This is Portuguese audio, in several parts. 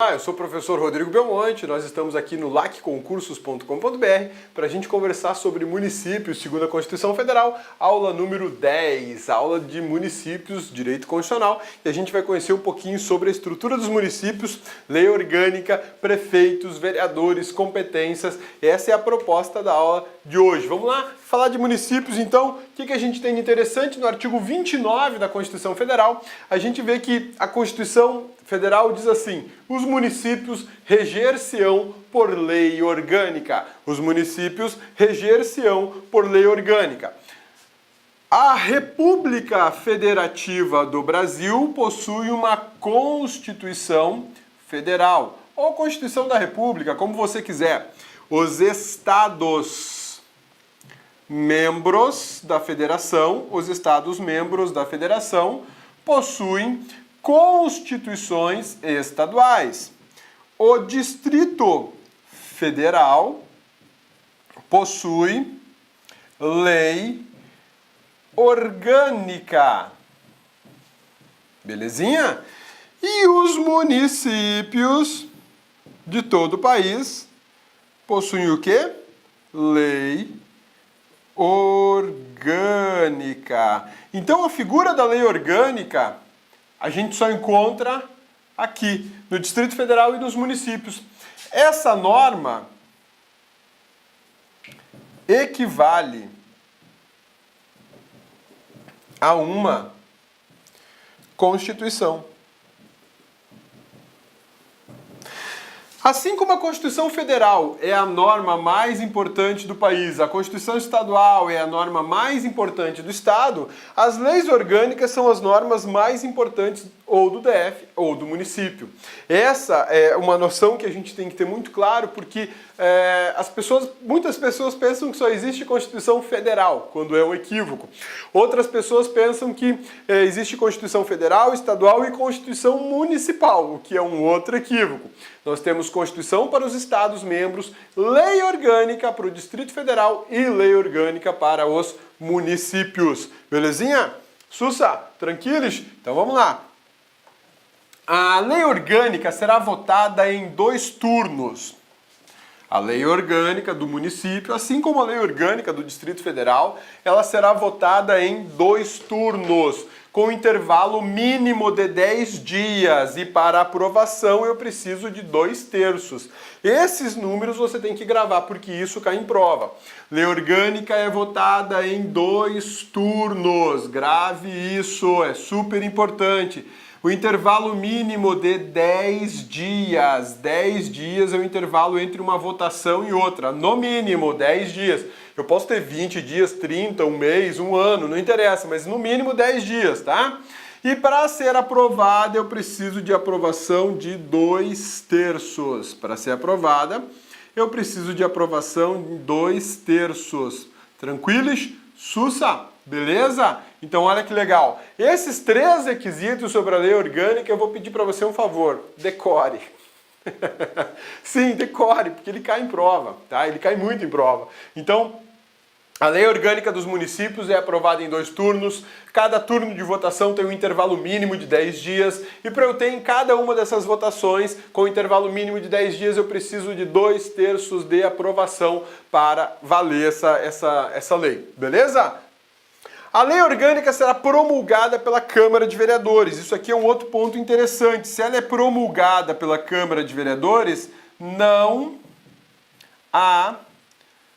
Eu sou o professor Rodrigo Belmonte, nós estamos aqui no lacconcursos.com.br para a gente conversar sobre municípios segundo a Constituição Federal, aula número 10, aula de municípios, direito constitucional, e a gente vai conhecer um pouquinho sobre a estrutura dos municípios, lei orgânica, prefeitos, vereadores, competências. Essa é a proposta da aula de hoje. Vamos lá falar de municípios, então. O que a gente tem de interessante? No artigo 29 da Constituição Federal, a gente vê que a Constituição Federal diz assim: os municípios reger-se-ão por lei orgânica. Os municípios reger-se-ão por lei orgânica. A República Federativa do Brasil possui uma Constituição Federal, ou Constituição da República, como você quiser. Os estados membros da federação, possuem constituições estaduais. O Distrito Federal possui lei orgânica. Belezinha? E os municípios de todo o país possuem o quê? Lei orgânica. Então a figura da lei orgânica a gente só encontra aqui, no Distrito Federal e nos municípios. Essa norma equivale a uma Constituição. Assim como a Constituição Federal é a norma mais importante do país, a Constituição Estadual é a norma mais importante do Estado, as leis orgânicas são as normas mais importantes ou do DF ou do município. Essa é uma noção que a gente tem que ter muito claro, porque muitas pessoas pensam que só existe Constituição Federal, quando é um equívoco. Outras pessoas pensam que existe Constituição Federal, Estadual e Constituição Municipal, o que é um outro equívoco. Nós temos Constituição para os Estados-membros, lei orgânica para o Distrito Federal e lei orgânica para os municípios. Belezinha? Sussa, tranquilos? Então vamos lá. A lei orgânica será votada em 2 turnos. A lei orgânica do município, assim como a lei orgânica do Distrito Federal, ela será votada em 2 turnos, com intervalo mínimo de 10 dias. E para aprovação eu preciso de 2/3. Esses números você tem que gravar, porque isso cai em prova. Lei orgânica é votada em 2 turnos. Grave isso, é super importante. O intervalo mínimo de 10 dias. 10 dias é o intervalo entre uma votação e outra. No mínimo, 10 dias. Eu posso ter 20 dias, 30, um mês, um ano, não interessa, mas no mínimo 10 dias, tá? E para ser aprovada, eu preciso de aprovação de 2/3. Para ser aprovada, eu preciso de aprovação de 2/3. Tranquilos? Sussa? Beleza? Então olha que legal. Esses 3 requisitos sobre a lei orgânica, eu vou pedir para você um favor. Decore. Sim, decore, porque ele cai em prova, tá? Ele cai muito em prova. Então, a lei orgânica dos municípios é aprovada em 2 turnos. Cada turno de votação tem um intervalo mínimo de 10 dias. E para eu ter em cada uma dessas votações, com intervalo mínimo de 10 dias, eu preciso de 2/3 de aprovação para valer essa lei. Beleza? A lei orgânica será promulgada pela Câmara de Vereadores. Isso aqui é um outro ponto interessante. Se ela é promulgada pela Câmara de Vereadores, não há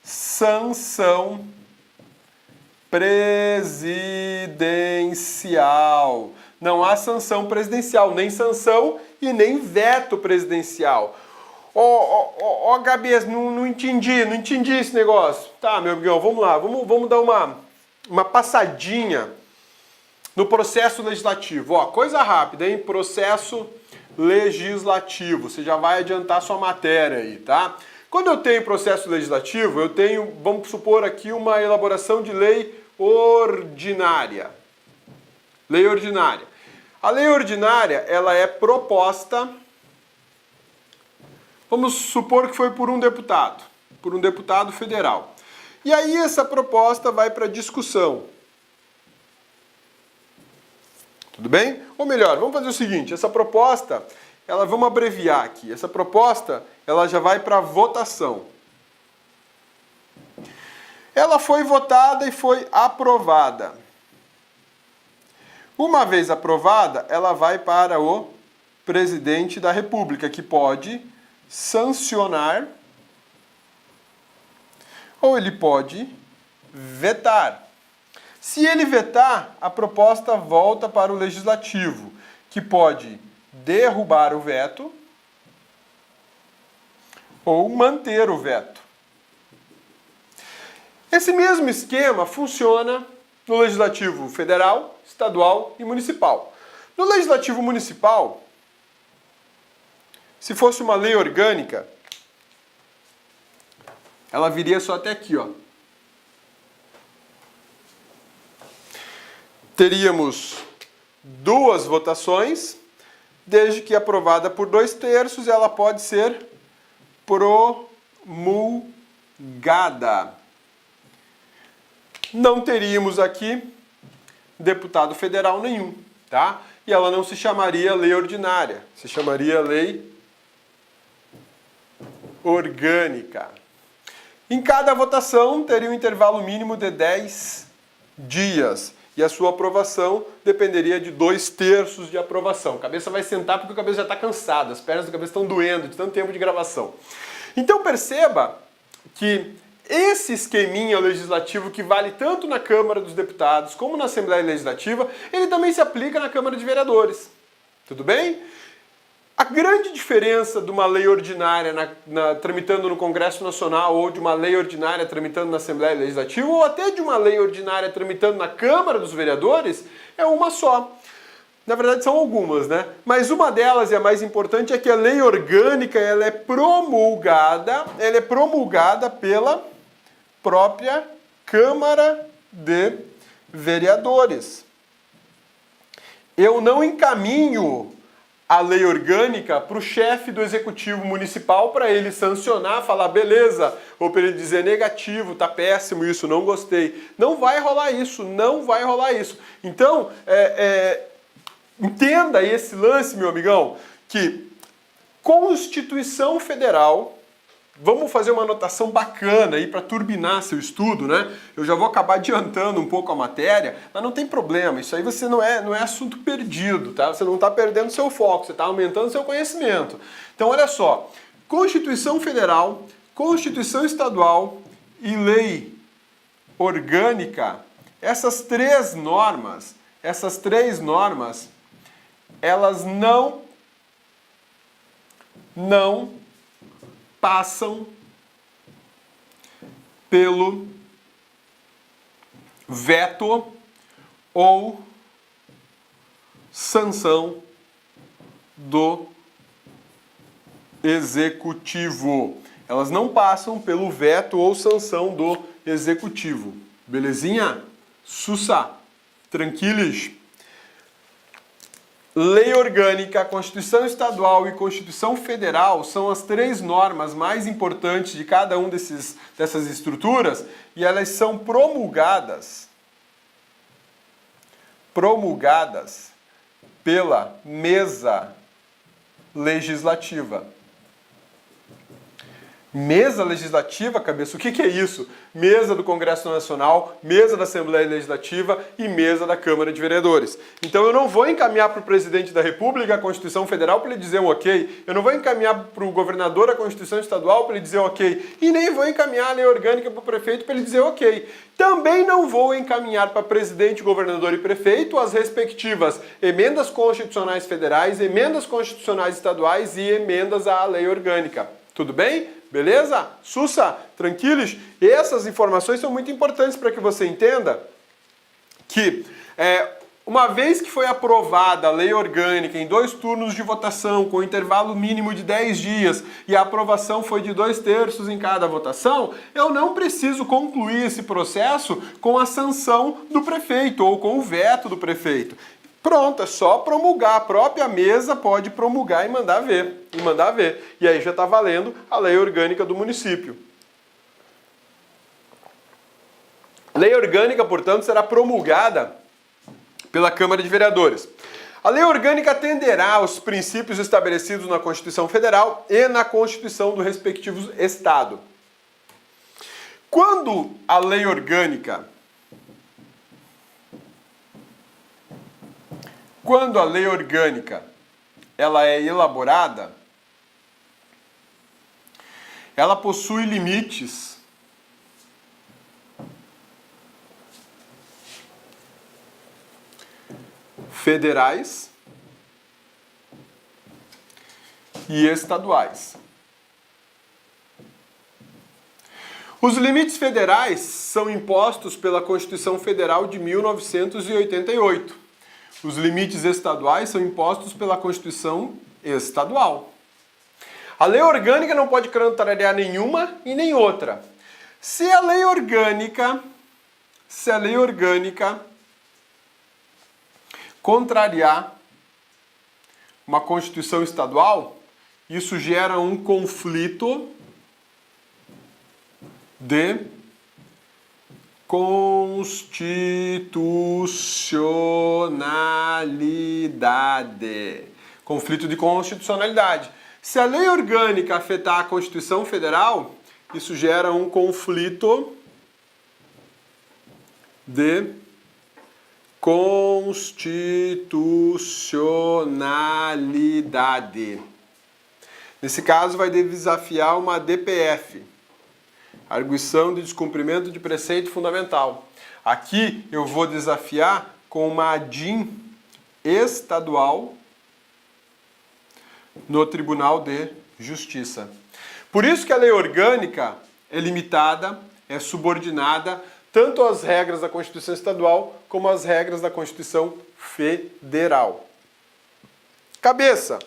sanção presidencial. Não há sanção presidencial, nem sanção e nem veto presidencial. Ó, Gabi, não entendi esse negócio. Tá, meu amigão, vamos lá, vamos dar uma passadinha no processo legislativo. Ó, coisa rápida, hein? Processo legislativo. Você já vai adiantar sua matéria aí, tá? Quando eu tenho processo legislativo, eu tenho, vamos supor aqui, uma elaboração de lei ordinária. Lei ordinária. A lei ordinária, ela é proposta, vamos supor que foi por um deputado federal. E aí essa proposta vai para discussão. Tudo bem? Ou melhor, vamos fazer o seguinte, essa proposta, vamos abreviar aqui, essa proposta ela já vai para votação. Ela foi votada e foi aprovada. Uma vez aprovada, ela vai para o presidente da República, que pode sancionar ou ele pode vetar. Se ele vetar, a proposta volta para o legislativo, que pode derrubar o veto ou manter o veto. Esse mesmo esquema funciona no legislativo federal, estadual e municipal. No legislativo municipal, se fosse uma lei orgânica, ela viria só até aqui, ó. Teríamos 2 votações, desde que aprovada por 2/3, ela pode ser promulgada. Não teríamos aqui deputado federal nenhum, tá? E ela não se chamaria lei ordinária, se chamaria lei orgânica. Em cada votação teria um intervalo mínimo de 10 dias. E a sua aprovação dependeria de 2/3 de aprovação. A cabeça vai sentar porque a cabeça já está cansada, as pernas da cabeça estão doendo de tanto tempo de gravação. Então perceba que esse esqueminha legislativo que vale tanto na Câmara dos Deputados como na Assembleia Legislativa, ele também se aplica na Câmara de Vereadores. Tudo bem? A grande diferença de uma lei ordinária tramitando no Congresso Nacional ou de uma lei ordinária tramitando na Assembleia Legislativa ou até de uma lei ordinária tramitando na Câmara dos Vereadores é uma só. Na verdade são algumas, né? Mas uma delas, e a mais importante, é que a lei orgânica ela é promulgada pela própria Câmara de Vereadores. Eu não encaminho a lei orgânica para o chefe do executivo municipal para ele sancionar, falar beleza, ou para ele dizer negativo, tá péssimo isso, não gostei. Não vai rolar isso, não vai rolar isso. Então, entenda esse lance, meu amigão, que Constituição Federal, vamos fazer uma anotação bacana aí para turbinar seu estudo, né? Eu já vou acabar adiantando um pouco a matéria, mas não tem problema, isso aí você não é assunto perdido, tá? Você não está perdendo seu foco, você está aumentando seu conhecimento. Então, olha só, Constituição Federal, Constituição Estadual e Lei Orgânica, essas três normas, elas não passam pelo veto ou sanção do executivo. Elas não passam pelo veto ou sanção do executivo. Belezinha? Sussa. Tranquilos? Lei orgânica, Constituição Estadual e Constituição Federal são as três normas mais importantes de cada um dessas estruturas e elas são promulgadas pela mesa legislativa. Mesa legislativa, cabeça, o que é isso? Mesa do Congresso Nacional, mesa da Assembleia Legislativa e mesa da Câmara de Vereadores. Então eu não vou encaminhar para o presidente da República a Constituição Federal para ele dizer um ok, eu não vou encaminhar para o governador a Constituição Estadual para ele dizer ok, e nem vou encaminhar a lei orgânica para o prefeito para ele dizer ok. Também não vou encaminhar para presidente, governador e prefeito as respectivas emendas constitucionais federais, emendas constitucionais estaduais e emendas à lei orgânica. Tudo bem? Beleza? Sussa, tranquilos? Essas informações são muito importantes para que você entenda que uma vez que foi aprovada a lei orgânica em 2 turnos de votação, com intervalo mínimo de 10 dias, e a aprovação foi de 2/3 em cada votação, eu não preciso concluir esse processo com a sanção do prefeito ou com o veto do prefeito. Pronto, é só promulgar. A própria mesa pode promulgar e mandar ver. E aí já está valendo a lei orgânica do município. Lei orgânica, portanto, será promulgada pela Câmara de Vereadores. A lei orgânica atenderá aos princípios estabelecidos na Constituição Federal e na Constituição do respectivo Estado. Quando a lei orgânica ela é elaborada, ela possui limites federais e estaduais. Os limites federais são impostos pela Constituição Federal de 1988. Os limites estaduais são impostos pela Constituição Estadual. A lei orgânica não pode contrariar nenhuma e nem outra. Se a lei orgânica contrariar uma Constituição estadual, isso gera um conflito de constitucionalidade. Conflito de constitucionalidade. Se a lei orgânica afetar a Constituição Federal, isso gera um conflito de constitucionalidade. Nesse caso, vai desafiar uma DPF, arguição de descumprimento de preceito fundamental. Aqui eu vou desafiar com uma ADIM estadual no Tribunal de Justiça. Por isso que a lei orgânica é limitada, é subordinada tanto às regras da Constituição Estadual como às regras da Constituição Federal. Cabeça.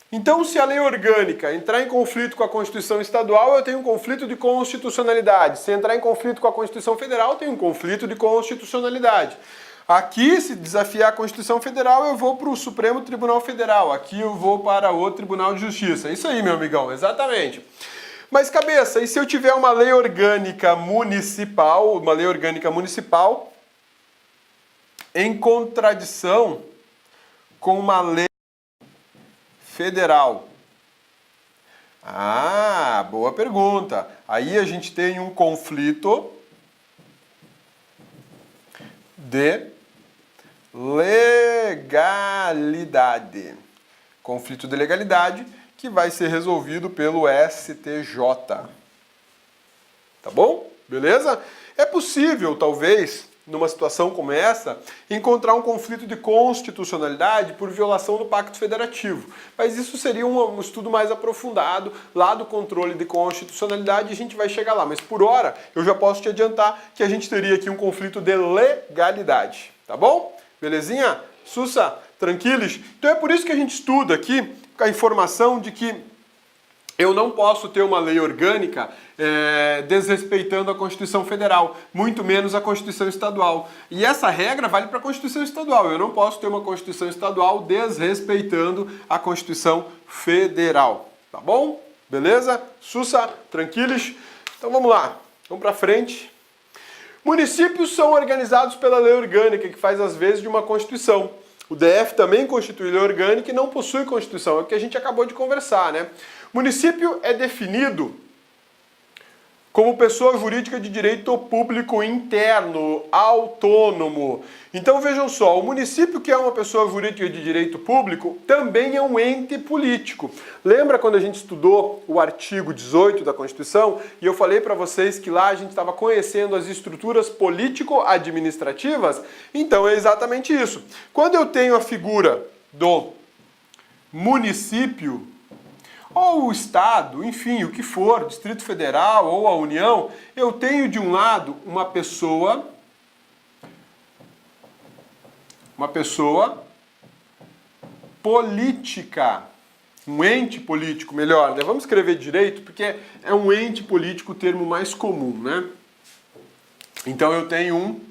Então, se a lei orgânica entrar em conflito com a Constituição Estadual, eu tenho um conflito de constitucionalidade. Se entrar em conflito com a Constituição Federal, eu tenho um conflito de constitucionalidade. Aqui, se desafiar a Constituição Federal, eu vou para o Supremo Tribunal Federal. Aqui eu vou para o Tribunal de Justiça. Isso aí, meu amigão, exatamente. Mas, cabeça, e se eu tiver uma lei orgânica municipal, em contradição com uma lei federal? Ah, boa pergunta. Aí a gente tem um conflito de legalidade. Conflito de legalidade que vai ser resolvido pelo STJ. Tá bom? Beleza? É possível, talvez, numa situação como essa, encontrar um conflito de constitucionalidade por violação do Pacto Federativo. Mas isso seria um estudo mais aprofundado lá do controle de constitucionalidade e a gente vai chegar lá. Mas por hora, eu já posso te adiantar que a gente teria aqui um conflito de legalidade. Tá bom? Belezinha? Sussa, tranquilos? Então é por isso que a gente estuda aqui a informação de que eu não posso ter uma lei orgânica desrespeitando a Constituição Federal, muito menos a Constituição Estadual. E essa regra vale para a Constituição Estadual. Eu não posso ter uma Constituição Estadual desrespeitando a Constituição Federal. Tá bom? Beleza? Sussa, tranquilos? Então vamos lá. Vamos para frente. Municípios são organizados pela lei orgânica, que faz às vezes de uma Constituição. O DF também constitui lei orgânica e não possui Constituição, é o que a gente acabou de conversar, né? Município é definido como pessoa jurídica de direito público interno, autônomo. Então vejam só, o município que é uma pessoa jurídica de direito público também é um ente político. Lembra quando a gente estudou o artigo 18 da Constituição e eu falei para vocês que lá a gente estava conhecendo as estruturas político-administrativas? Então é exatamente isso. Quando eu tenho a figura do município, ou o Estado, enfim, o que for, Distrito Federal ou a União, eu tenho de um lado uma pessoa política, um ente político, melhor, né? Vamos escrever direito, porque é um ente político o termo mais comum, né? Então eu tenho um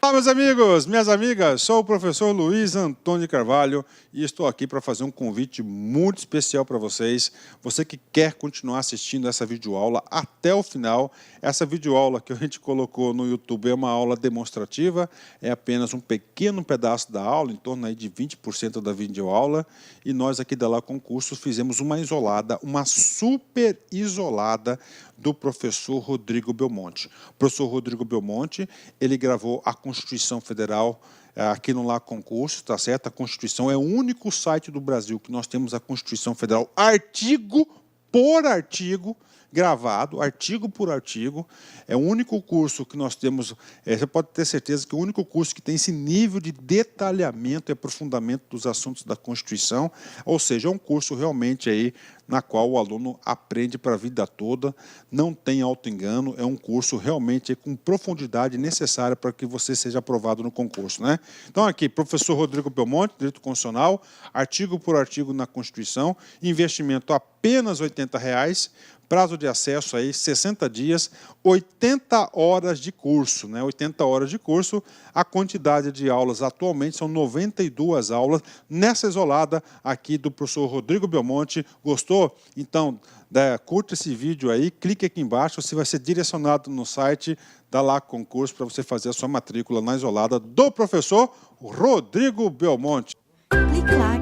Olá, meus amigos, minhas amigas, sou o professor Luiz Antônio Carvalho e estou aqui para fazer um convite muito especial para vocês. Você que quer continuar assistindo essa videoaula até o final, essa videoaula que a gente colocou no YouTube é uma aula demonstrativa, é apenas um pequeno pedaço da aula, em torno aí de 20% da videoaula, e nós aqui da La Concursos fizemos uma isolada, uma super isolada do professor Rodrigo Belmonte. O professor Rodrigo Belmonte, ele gravou a Constituição Federal aqui no La Concursos, tá certo? A Constituição é o único site do Brasil que nós temos a Constituição Federal artigo por artigo, gravado, artigo por artigo. É o único curso que nós temos, você pode ter certeza que o único curso que tem esse nível de detalhamento e aprofundamento dos assuntos da Constituição, ou seja, é um curso realmente aí na qual o aluno aprende para a vida toda, não tem auto-engano, é um curso realmente com profundidade necessária para que você seja aprovado no concurso, né? Então aqui, professor Rodrigo Belmonte, Direito Constitucional, artigo por artigo na Constituição, investimento apenas R$ 80, prazo de acesso aí 60 dias, 80 horas de curso, né? 80 horas de curso, a quantidade de aulas atualmente são 92 aulas, nessa isolada aqui do professor Rodrigo Belmonte. Gostou? Então, curta esse vídeo aí, clique aqui embaixo, você vai ser direcionado no site da La Concursos para você fazer a sua matrícula na isolada do professor Rodrigo Belmonte. Clique lá.